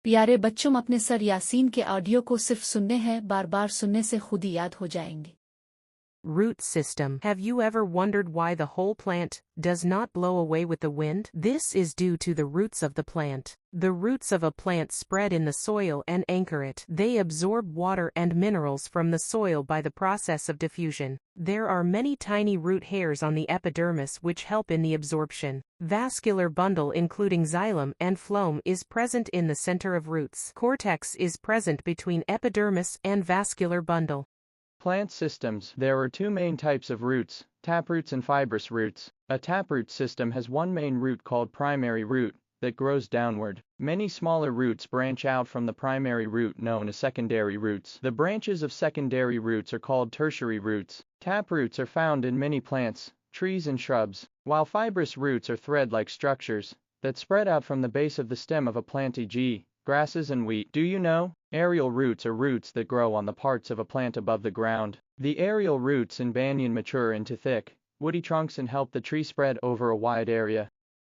प्यारे बच्चों, अपने सर यासीन के ऑडियो को सिर्फ सुनने हैं, बार बार सुनने से खुद ही याद हो जाएंगे। Root system. Have you ever wondered why the whole plant does not blow away with the wind? This is due to the roots of the plant. The roots of a plant spread in the soil and anchor it. They absorb water and minerals from the soil by the process of diffusion. There are many tiny root hairs on the epidermis which help in the absorption. Vascular bundle including xylem and phloem is present in the center of roots. Cortex is present between epidermis and vascular bundle. Plant systems. There are two main types of roots, taproots and fibrous roots. A taproot system has one main root called primary root that grows downward. Many smaller roots branch out from the primary root known as secondary roots. The branches of secondary roots are called tertiary roots. Taproots are found in many plants, trees and shrubs, while fibrous roots are thread-like structures that spread out from the base of the stem of a plant, e.g., grasses and wheat. Do you know? Aerial roots are roots that grow on the parts of a plant above the ground. The aerial roots in banyan mature into thick, woody trunks and help the tree spread over a wide area.